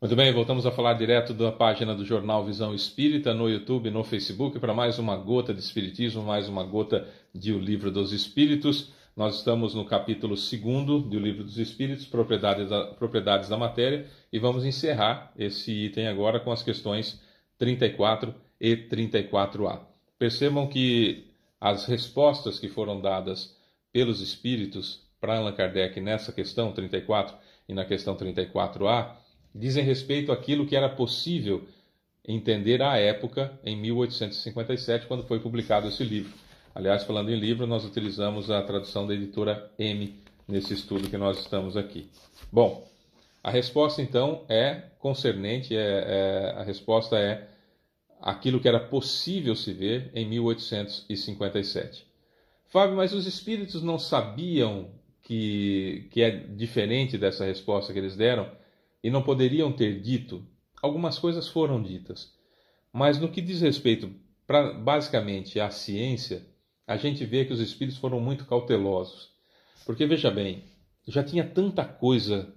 Muito bem, voltamos a falar direto da página do Jornal Visão Espírita, no YouTube, no Facebook, para mais uma gota de Espiritismo, mais uma gota de O Livro dos Espíritos. Nós estamos no capítulo 2º do Livro dos Espíritos, Propriedades da Matéria, e vamos encerrar esse item agora com as questões 34 e 34A. Percebam que as respostas que foram dadas pelos Espíritos para Allan Kardec nessa questão 34 e na questão 34A, dizem respeito àquilo que era possível entender à época, em 1857, quando foi publicado esse livro. Aliás, falando em livro, nós utilizamos a tradução da editora M nesse estudo que nós estamos aqui. Bom, a resposta então é concernente, a resposta é aquilo que era possível se ver em 1857. Fábio, mas os espíritos não sabiam que é diferente dessa resposta que eles deram? E não poderiam ter dito? Algumas coisas foram ditas. Mas no que diz respeito, basicamente, à ciência, a gente vê que os espíritos foram muito cautelosos. Porque, veja bem, já tinha tanta coisa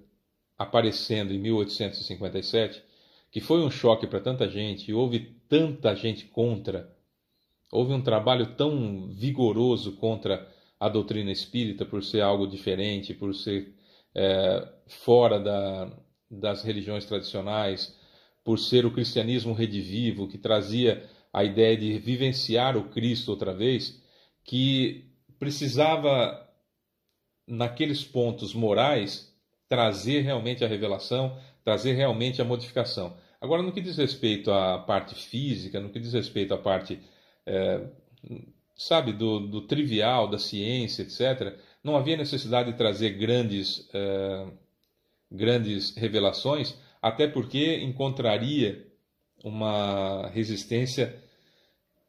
aparecendo em 1857, que foi um choque para tanta gente, e houve tanta gente contra. Houve um trabalho tão vigoroso contra a doutrina espírita, por ser algo diferente, por ser fora das religiões tradicionais, por ser o cristianismo redivivo, que trazia a ideia de vivenciar o Cristo outra vez, que precisava, naqueles pontos morais, trazer realmente a revelação, trazer realmente a modificação. Agora, no que diz respeito à parte física, no que diz respeito à parte, do trivial, da ciência, etc., não havia necessidade de trazer grandes revelações, até porque encontraria uma resistência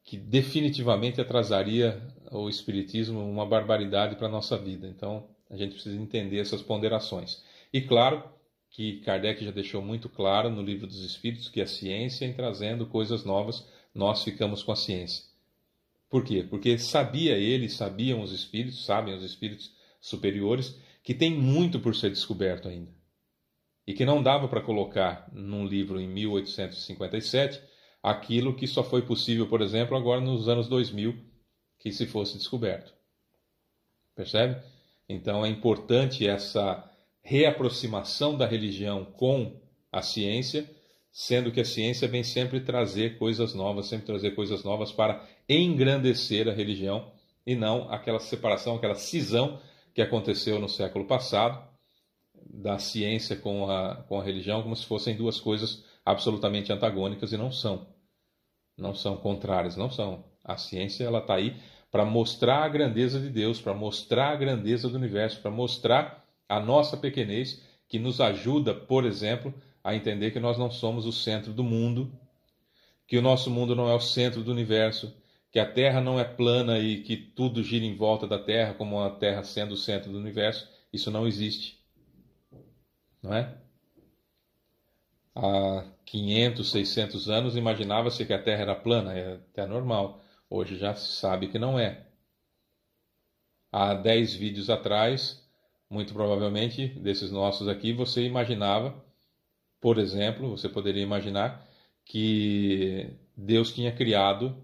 que definitivamente atrasaria o Espiritismo, uma barbaridade para a nossa vida. Então, a gente precisa entender essas ponderações. E claro que Kardec já deixou muito claro no Livro dos Espíritos que a ciência, em trazendo coisas novas, nós ficamos com a ciência. Por quê? Porque sabiam os espíritos, sabem os espíritos superiores, que tem muito por ser descoberto ainda. E que não dava para colocar num livro em 1857 aquilo que só foi possível, por exemplo, agora nos anos 2000, que se fosse descoberto. Percebe? Então é importante essa reaproximação da religião com a ciência, sendo que a ciência vem sempre trazer coisas novas, para engrandecer a religião, e não aquela separação, aquela cisão que aconteceu no século passado, da ciência com a religião, como se fossem duas coisas absolutamente antagônicas, e não são. Não são contrárias, não são. A ciência está aí para mostrar a grandeza de Deus, para mostrar a grandeza do universo, para mostrar a nossa pequenez, que nos ajuda, por exemplo, a entender que nós não somos o centro do mundo, que o nosso mundo não é o centro do universo, que a Terra não é plana e que tudo gira em volta da Terra, como a Terra sendo o centro do universo. Isso não existe. Não é? Há 500, 600 anos imaginava-se que a Terra era plana, é até normal. Hoje já se sabe que não é. Há 10 vídeos atrás, muito provavelmente, desses nossos aqui, você imaginava, por exemplo, você poderia imaginar que Deus tinha criado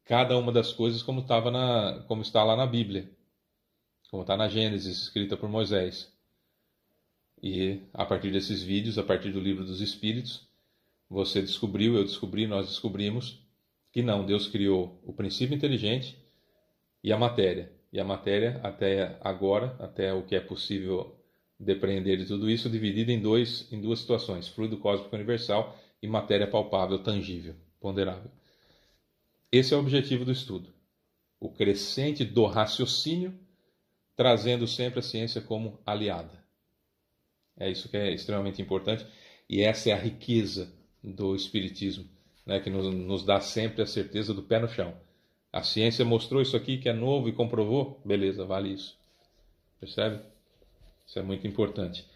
cada uma das coisas como está lá na Bíblia, como está na Gênesis, escrita por Moisés. E a partir desses vídeos, a partir do Livro dos Espíritos, você descobriu, eu descobri, nós descobrimos que não, Deus criou o princípio inteligente e a matéria. E a matéria, até agora, até o que é possível depreender de tudo isso, dividida em duas situações: fluido cósmico universal e matéria palpável, tangível, ponderável. Esse é o objetivo do estudo. O crescente do raciocínio, trazendo sempre a ciência como aliada. É isso que é extremamente importante, e essa é a riqueza do Espiritismo, né, que nos dá sempre a certeza do pé no chão. A ciência mostrou isso aqui que é novo e comprovou, beleza, vale isso. Percebe? Isso é muito importante.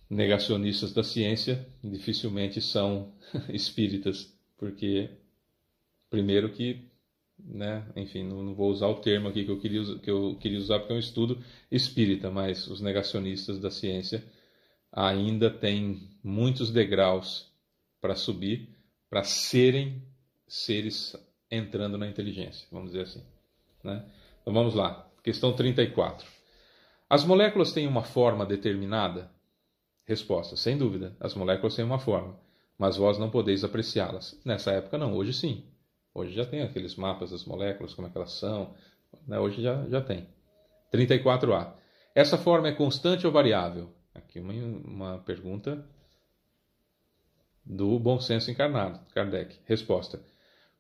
Negacionistas da ciência dificilmente são espíritas, porque, primeiro que, né, enfim, não vou usar o termo aqui que eu queria usar porque é um estudo espírita, mas os negacionistas da ciência ainda tem muitos degraus para subir, para serem seres entrando na inteligência, vamos dizer assim, né? Então vamos lá, questão 34. As moléculas têm uma forma determinada? Resposta, sem dúvida, as moléculas têm uma forma, mas vós não podeis apreciá-las. Nessa época não, hoje sim. Hoje já tem aqueles mapas das moléculas, como é que elas são, né? Hoje já tem. 34A. Essa forma é constante ou variável? Aqui uma pergunta do bom senso encarnado, Kardec. Resposta.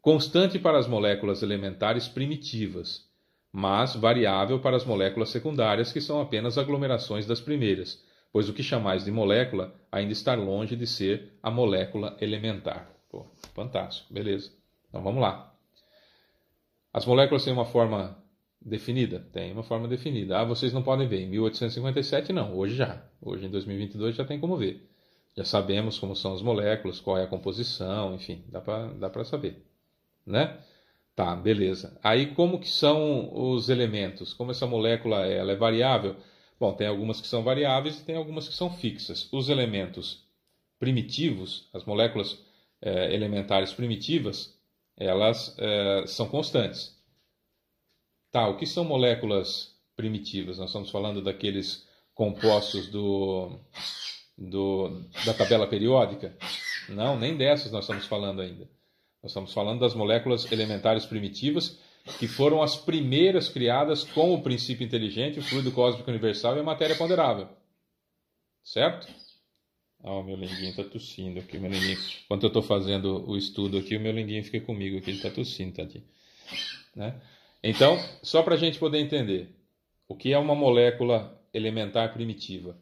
Constante para as moléculas elementares primitivas, mas variável para as moléculas secundárias, que são apenas aglomerações das primeiras, pois o que chamais de molécula ainda está longe de ser a molécula elementar. Pô, fantástico, beleza. Então vamos lá. As moléculas têm uma forma definida? Tem uma forma definida. Ah, vocês não podem ver. Em 1857 não, hoje já. Hoje em 2022 já tem como ver. Já sabemos como são as moléculas, qual é a composição, enfim, dá para saber, né? Tá, beleza. Aí como que são os elementos? Como essa molécula ela é variável? Bom, tem algumas que são variáveis e tem algumas que são fixas. Os elementos primitivos, as moléculas elementares primitivas, elas são constantes. Tá, o que são moléculas primitivas? Nós estamos falando daqueles compostos da tabela periódica? Não, nem dessas nós estamos falando ainda. Nós estamos falando das moléculas elementares primitivas, que foram as primeiras criadas com o princípio inteligente, o fluido cósmico universal e a matéria ponderável. Certo? Ah, o meu linguinho está tossindo aqui. Meu linguinho. Enquanto eu estou fazendo o estudo aqui, o meu linguinho fica comigo aqui, ele está tossindo, tadinho. Né? Então, só para a gente poder entender, o que é uma molécula elementar primitiva?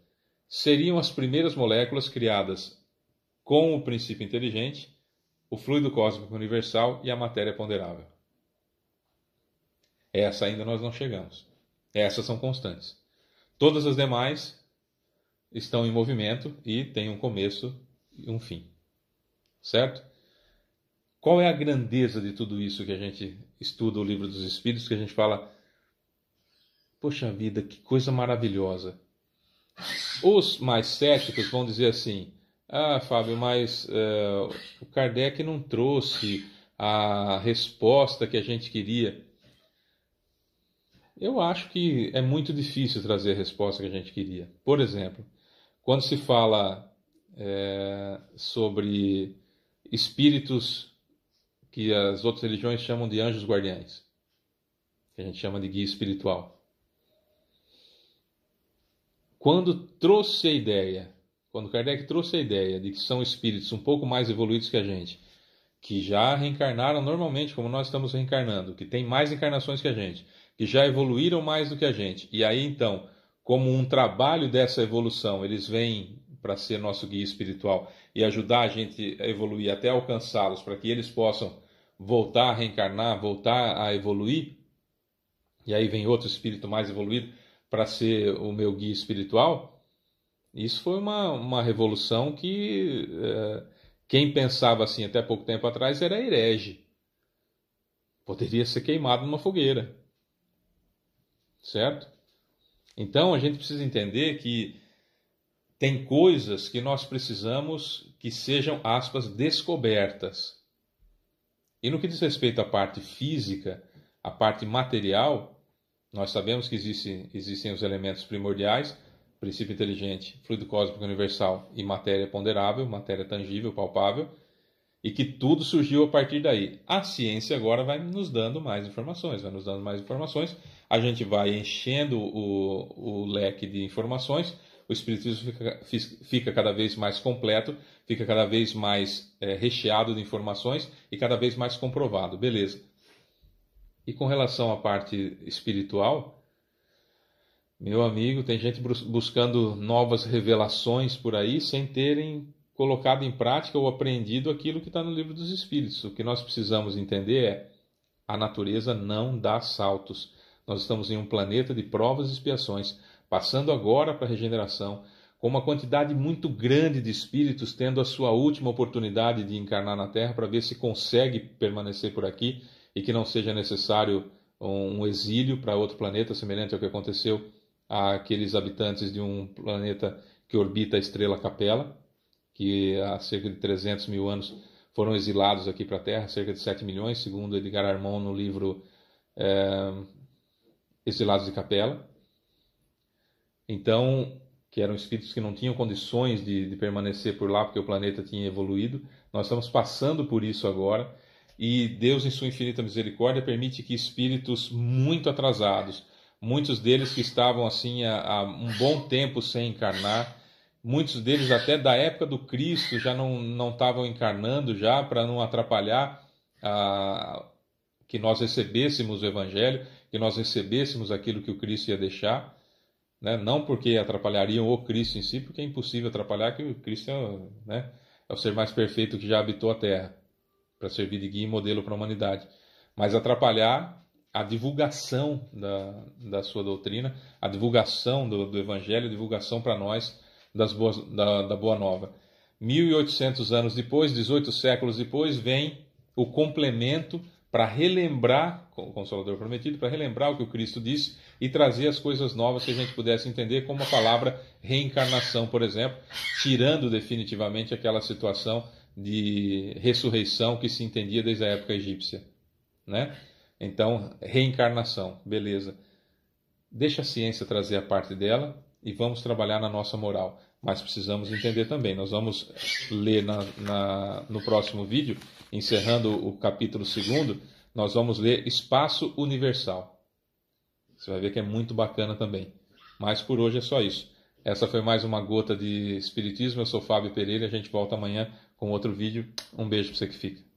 Seriam as primeiras moléculas criadas com o princípio inteligente, o fluido cósmico universal e a matéria ponderável. Essa ainda nós não chegamos. Essas são constantes. Todas as demais estão em movimento e têm um começo e um fim. Certo? Qual é a grandeza de tudo isso que a gente estuda o Livro dos Espíritos, que a gente fala, poxa vida, que coisa maravilhosa. Os mais céticos vão dizer assim, ah, Fábio, mas o Kardec não trouxe a resposta que a gente queria. Eu acho que é muito difícil trazer a resposta que a gente queria. Por exemplo, quando se fala sobre espíritos que as outras religiões chamam de anjos guardiães, que a gente chama de guia espiritual. Quando Kardec trouxe a ideia de que são espíritos um pouco mais evoluídos que a gente, que já reencarnaram normalmente como nós estamos reencarnando, que tem mais encarnações que a gente, que já evoluíram mais do que a gente, e aí então, como um trabalho dessa evolução, eles vêm para ser nosso guia espiritual e ajudar a gente a evoluir até alcançá-los, para que eles possam voltar a reencarnar, voltar a evoluir, e aí vem outro espírito mais evoluído para ser o meu guia espiritual. Isso foi uma revolução que quem pensava assim até pouco tempo atrás era herege. Poderia ser queimado numa fogueira. Certo? Então a gente precisa entender que tem coisas que nós precisamos que sejam, aspas, descobertas. E no que diz respeito à parte física, à parte material, nós sabemos que existem os elementos primordiais, princípio inteligente, fluido cósmico universal e matéria ponderável, matéria tangível, palpável, e que tudo surgiu a partir daí. A ciência agora vai nos dando mais informações, a gente vai enchendo o leque de informações, o espiritismo fica cada vez mais completo, fica cada vez mais recheado de informações e cada vez mais comprovado, beleza. E com relação à parte espiritual, meu amigo, tem gente buscando novas revelações por aí sem terem colocado em prática ou aprendido aquilo que está no Livro dos Espíritos. O que nós precisamos entender é a natureza não dá saltos. Nós estamos em um planeta de provas e expiações, passando agora para a regeneração, com uma quantidade muito grande de espíritos tendo a sua última oportunidade de encarnar na Terra para ver se consegue permanecer por aqui e que não seja necessário um exílio para outro planeta, semelhante ao que aconteceu àqueles habitantes de um planeta que orbita a estrela Capella, que há cerca de 300 mil anos foram exilados aqui para a Terra, cerca de 7 milhões, segundo Edgar Armond no livro Exilados de Capella. Então, que eram espíritos que não tinham condições de permanecer por lá, porque o planeta tinha evoluído. Nós estamos passando por isso agora, e Deus, em sua infinita misericórdia, permite que espíritos muito atrasados, muitos deles que estavam assim há um bom tempo sem encarnar, muitos deles até da época do Cristo já não estavam encarnando já, para não atrapalhar que nós recebêssemos o Evangelho, que nós recebêssemos aquilo que o Cristo ia deixar, né? Não porque atrapalhariam o Cristo em si, porque é impossível atrapalhar, que o Cristo é o ser mais perfeito que já habitou a Terra, para servir de guia e modelo para a humanidade. Mas atrapalhar a divulgação da sua doutrina, a divulgação do Evangelho, a divulgação para nós da Boa Nova. 1800 anos depois, 18 séculos depois, vem o complemento para relembrar, o Consolador Prometido, para relembrar o que o Cristo disse e trazer as coisas novas que a gente pudesse entender, como a palavra reencarnação, por exemplo, tirando definitivamente aquela situação de ressurreição que se entendia desde a época egípcia, né? Então, reencarnação, beleza. Deixa a ciência trazer a parte dela e vamos trabalhar na nossa moral. Mas precisamos entender também. Nós vamos ler no próximo vídeo, encerrando o capítulo 2, nós vamos ler Espaço Universal. Você vai ver que é muito bacana também. Mas por hoje é só isso. Essa foi mais uma gota de Espiritismo. Eu sou Fábio Pereira. A gente volta amanhã com outro vídeo. Um beijo para você que fica.